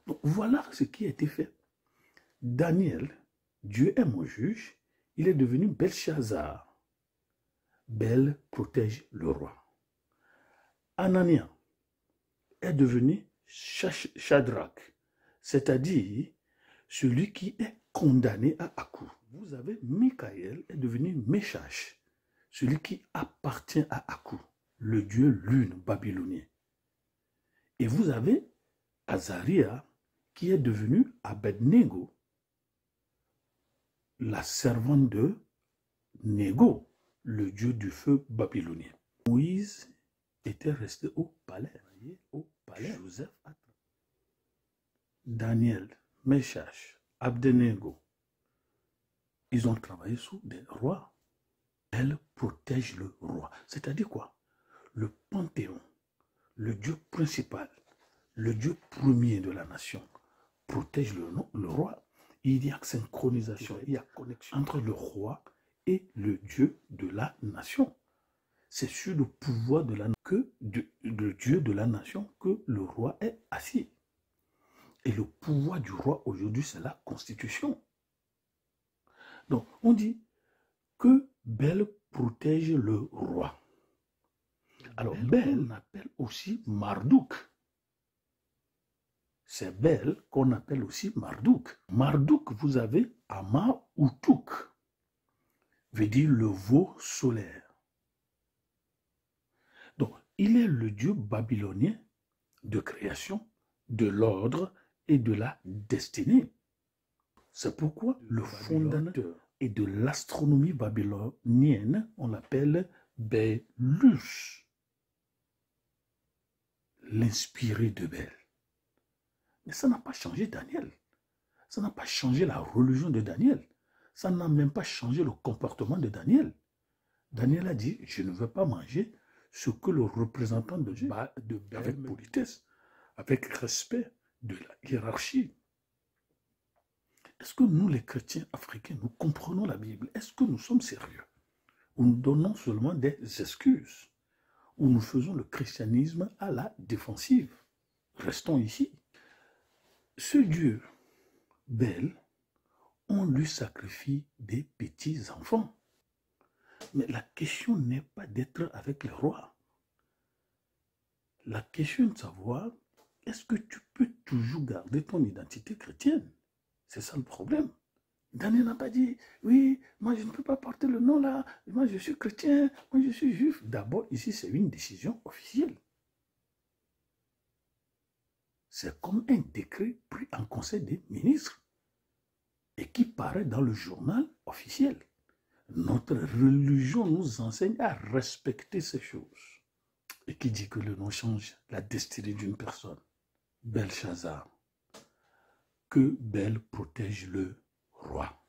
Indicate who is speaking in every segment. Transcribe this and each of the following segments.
Speaker 1: Donc, voilà ce qui a été fait. Daniel, Dieu est mon juge, il est devenu Belshazzar. Bel protège le roi. Anania est devenu Shadrach, c'est-à-dire celui qui est condamné à Akou. Vous avez Michaël est devenu Meshach, celui qui appartient à Akou, le dieu lune babylonien. Et vous avez Azaria qui est devenu Abednego, la servante de Nego, le dieu du feu babylonien. Moïse était resté au palais. Joseph, Daniel, Meshach, Abednego, ils ont travaillé sous des rois. Elle protège le roi. C'est-à-dire quoi? Le panthéon, le dieu principal, le dieu premier de la nation, protège le roi. Il y a synchronisation, il y a connexion entre le roi et le dieu de la nation. C'est sur le pouvoir de le dieu de la nation que le roi est assis. Et le pouvoir du roi aujourd'hui, c'est la constitution. Donc, on dit que Bel protège le roi. Alors, Bel, on appelle aussi Marduk. C'est Bel qu'on appelle aussi Marduk. Marduk, vous avez Ama-Utuk, veut dire le veau solaire. Donc, il est le dieu babylonien de création, de l'ordre et de la destinée. C'est pourquoi le fondateur et de l'astronomie babylonienne, on l'appelle Belus, l'inspiré de Bel. Mais ça n'a pas changé Daniel. Ça n'a pas changé la religion de Daniel. Ça n'a même pas changé le comportement de Daniel. Daniel a dit, je ne veux pas manger ce que le représentant de Bel, avec politesse, avec respect de la hiérarchie. Est-ce que nous, les chrétiens africains, nous comprenons la Bible? Est-ce que nous sommes sérieux? Ou nous donnons seulement des excuses? Ou nous faisons le christianisme à la défensive? Restons ici. Ce Dieu, Bel, on lui sacrifie des petits-enfants. Mais la question n'est pas d'être avec les rois. La question est de savoir, est-ce que tu peux toujours garder ton identité chrétienne? C'est ça le problème. Daniel n'a pas dit, oui, moi je ne peux pas porter le nom là, moi je suis chrétien, moi je suis juif. D'abord, ici, c'est une décision officielle. C'est comme un décret pris en conseil des ministres et qui paraît dans le journal officiel. Notre religion nous enseigne à respecter ces choses. Et qui dit que le nom change la destinée d'une personne? Belshazzar. Que Bel protège le roi.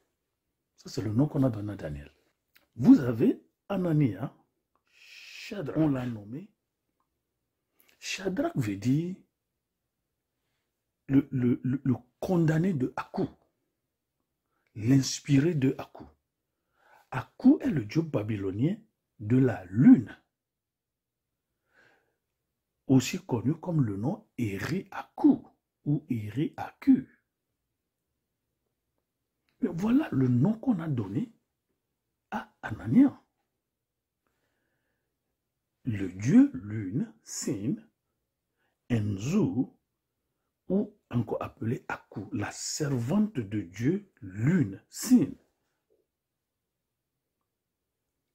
Speaker 1: Ça, c'est le nom qu'on a donné à Daniel. Vous avez Anania, Shadrach, on l'a nommé. Shadrach veut dire le condamné de Akou, l'inspiré de Akou. Akou est le dieu babylonien de la lune, aussi connu comme le nom Eri-Akou ou Eri-Aku. Mais voilà le nom qu'on a donné à Anania. Le dieu lune, Sin, Enzu, ou encore appelé Akou, la servante de Dieu lune, Sin.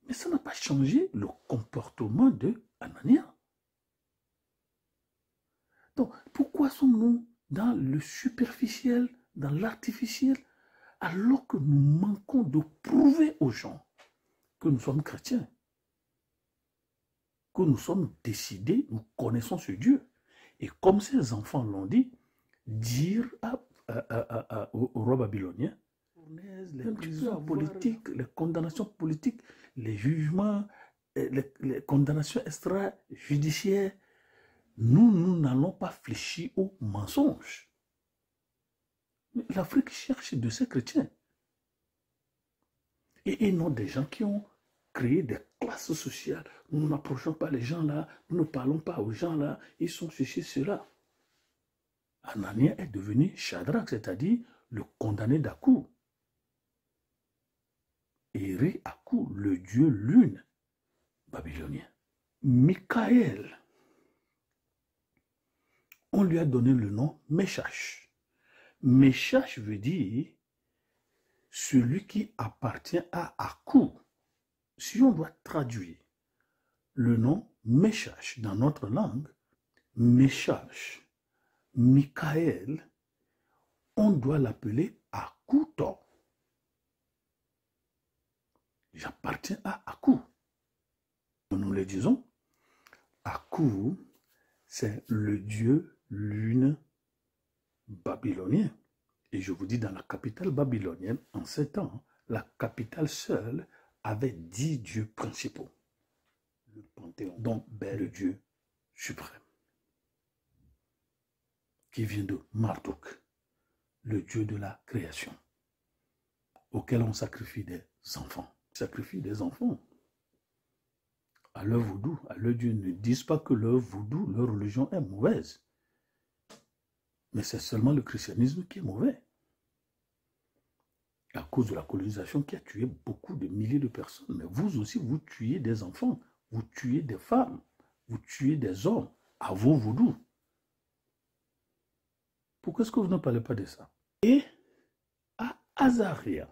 Speaker 1: Mais ça n'a pas changé le comportement de Anania. Donc, pourquoi sommes-nous dans le superficiel, dans l'artificiel, alors que nous manquons de prouver aux gens que nous sommes chrétiens, que nous sommes décidés, nous connaissons ce Dieu. Et comme ces enfants l'ont dit, dire au roi babylonien, les prisons politiques, les condamnations politiques, les jugements, les condamnations extrajudiciaires, nous n'allons pas fléchir au mensonge. L'Afrique cherche de ces chrétiens. Et non des gens qui ont créé des classes sociales. Nous n'approchons pas les gens là, nous ne parlons pas aux gens là, ils sont ceci, cela. Anania est devenu Shadrach, c'est-à-dire le condamné d'Akou. Et Ré-Akou, le dieu lune babylonien. Michael, on lui a donné le nom Meshach. Meshach veut dire celui qui appartient à Akou. Si on doit traduire le nom Meshach dans notre langue, Meshach, Michael, on doit l'appeler Akouto. J'appartiens à Akou. Nous le disons, Akou, c'est le dieu lune babylonien. Et je vous dis, dans la capitale babylonienne, en ces temps, la capitale seule avait 10 dieux principaux. Le panthéon, dont Bel, le dieu suprême, qui vient de Marduk, le dieu de la création, auquel on sacrifie des enfants. Sacrifie des enfants à leur vaudou, à leur dieu. Ne disent pas que leur vaudou, leur religion est mauvaise. Mais c'est seulement le christianisme qui est mauvais. À cause de la colonisation qui a tué beaucoup de milliers de personnes. Mais vous aussi, vous tuez des enfants, vous tuez des femmes, vous tuez des hommes à vos vaudous. Pourquoi est-ce que vous ne parlez pas de ça? Et à Azaria,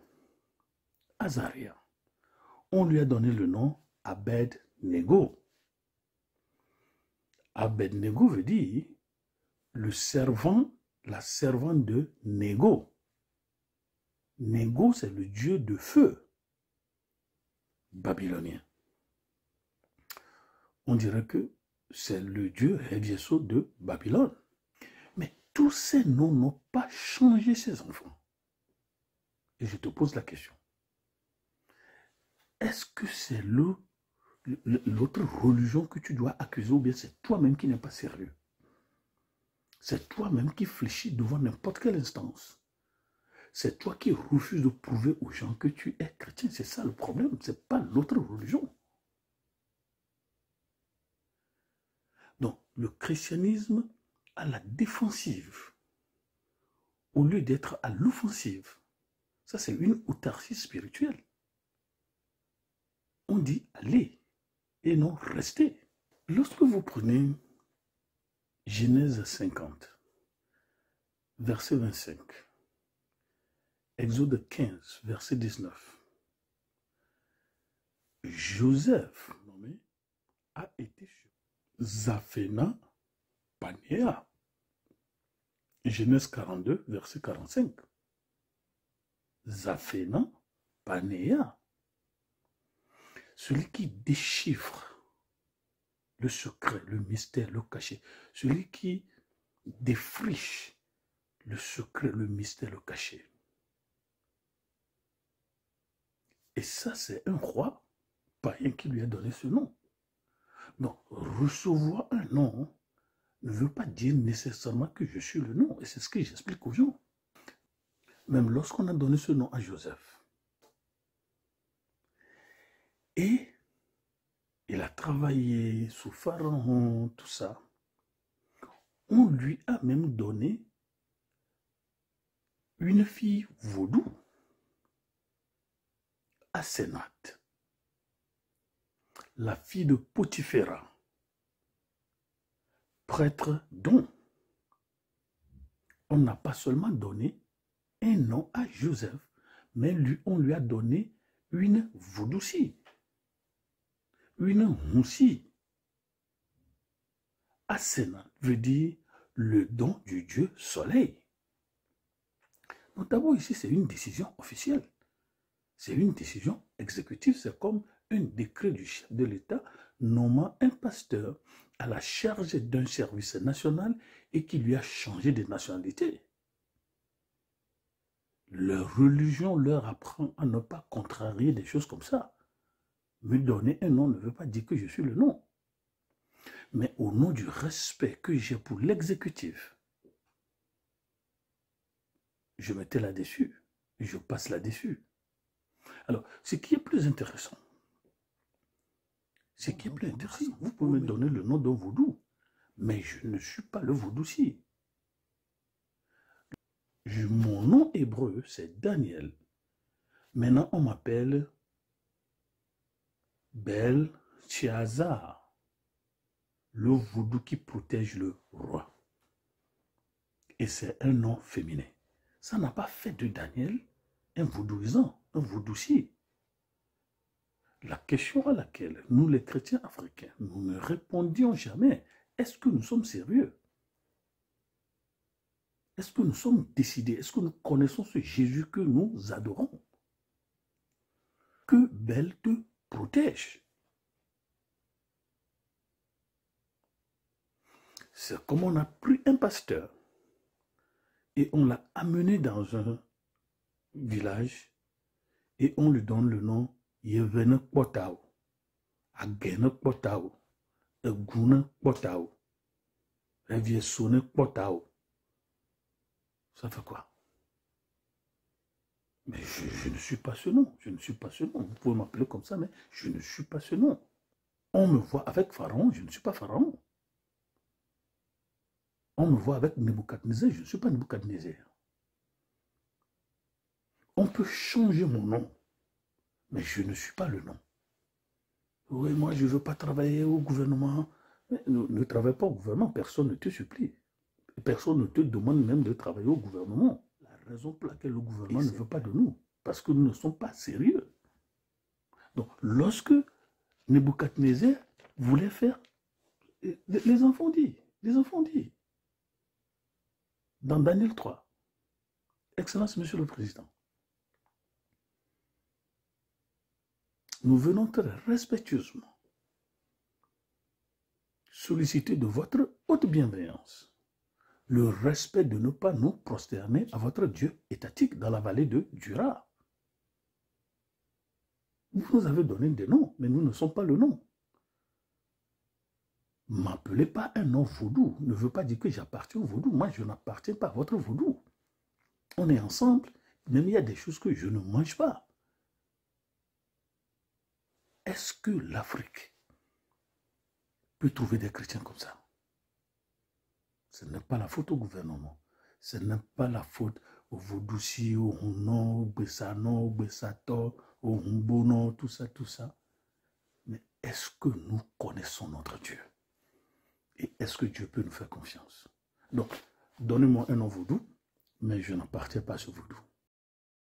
Speaker 1: on lui a donné le nom Abed-Nego. Abed-Nego veut dire le servant, la servante de Nego. Nego, c'est le dieu de feu babylonien. On dirait que c'est le dieu Hebieso de Babylone. Mais tous ces noms n'ont pas changé ses enfants. Et je te pose la question. Est-ce que c'est l'autre religion que tu dois accuser ou bien c'est toi-même qui n'es pas sérieux? C'est toi-même qui fléchis devant n'importe quelle instance. C'est toi qui refuses de prouver aux gens que tu es chrétien. C'est ça le problème. Ce n'est pas l'autre religion. Donc, le christianisme à la défensive, au lieu d'être à l'offensive, ça c'est une autarcie spirituelle. On dit allez et non restez. Lorsque vous prenez Genèse 50, verset 25, Exode 15, verset 19, Joseph nommé a été Zaphena Panéa. Genèse 42, verset 45. Zaphena Panéa. Celui qui déchiffre le secret, le mystère, le cachet. Celui qui défriche le secret, le mystère, le cachet. Et ça, c'est un roi païen qui lui a donné ce nom. Donc, recevoir un nom ne veut pas dire nécessairement que je suis le nom. Et c'est ce que j'explique aux gens. Même lorsqu'on a donné ce nom à Joseph, et il a travaillé sous Pharaon, tout ça, on lui a même donné une fille vaudou, Asenath, la fille de Potiphéra, prêtre dont on n'a pas seulement donné un nom à Joseph, mais on lui a donné une vaudoucie, une moussie. Asenath veut dire le don du dieu soleil. Donc d'abord ici, c'est une décision officielle. C'est une décision exécutive. C'est comme un décret du chef de l'État nommant un pasteur à la charge d'un service national et qui lui a changé de nationalité. Leur religion leur apprend à ne pas contrarier des choses comme ça. Me donner un nom ne veut pas dire que je suis le nom. Mais au nom du respect que j'ai pour l'exécutif, je m'étais là-dessus, je passe là-dessus. Alors, ce qui est plus intéressant, vous pouvez me donner le nom d'un vaudou, mais je ne suis pas le vaudou-ci. Mon nom hébreu, c'est Daniel. Maintenant, on m'appelle Belteshazzar, le vaudou qui protège le roi. Et c'est un nom féminin. Ça n'a pas fait de Daniel un vaudouisant, un vaudoussier. La question à laquelle nous, les chrétiens africains, nous ne répondions jamais, est-ce que nous sommes sérieux? Est-ce que nous sommes décidés? Est-ce que nous connaissons ce Jésus que nous adorons? Que Bel te protège. C'est comme on a pris un pasteur et on l'a amené dans un village et on lui donne le nom Yevene Potao, Agene Potao, Egune Potao, Reviesone Potao. Ça fait quoi? Mais je ne suis pas ce nom, je ne suis pas ce nom. Vous pouvez m'appeler comme ça, mais je ne suis pas ce nom. On me voit avec Pharaon, je ne suis pas Pharaon. On me voit avec Nebuchadnezzar, je ne suis pas Nebuchadnezzar. On peut changer mon nom, mais je ne suis pas le nom. Oui, moi je ne veux pas travailler au gouvernement. Mais ne travaille pas au gouvernement, personne ne te supplie. Personne ne te demande même de travailler au gouvernement. La raison pour laquelle le gouvernement ne veut pas de nous, parce que nous ne sommes pas sérieux. Donc, lorsque Nebuchadnezzar voulait faire, les enfants disent, dans Daniel 3, Excellence, Monsieur le Président, nous venons très respectueusement solliciter de votre haute bienveillance le respect de ne pas nous prosterner à votre Dieu étatique dans la vallée de Dura. Vous nous avez donné des noms, mais nous ne sommes pas le nom. M'appelez pas un nom vaudou, ne veut pas dire que j'appartiens au vaudou. Moi, je n'appartiens pas à votre vaudou. On est ensemble, même il y a des choses que je ne mange pas. Est-ce que l'Afrique peut trouver des chrétiens comme ça? Ce n'est pas la faute au gouvernement. Ce n'est pas la faute au Vaudoussi, au Hunon, au Bessano, au Bessato, au Humbono, tout ça, tout ça. Mais est-ce que nous connaissons notre Dieu? Et est-ce que Dieu peut nous faire confiance? Donc, donnez-moi un nom vaudou, mais je n'appartiens pas à ce vaudou.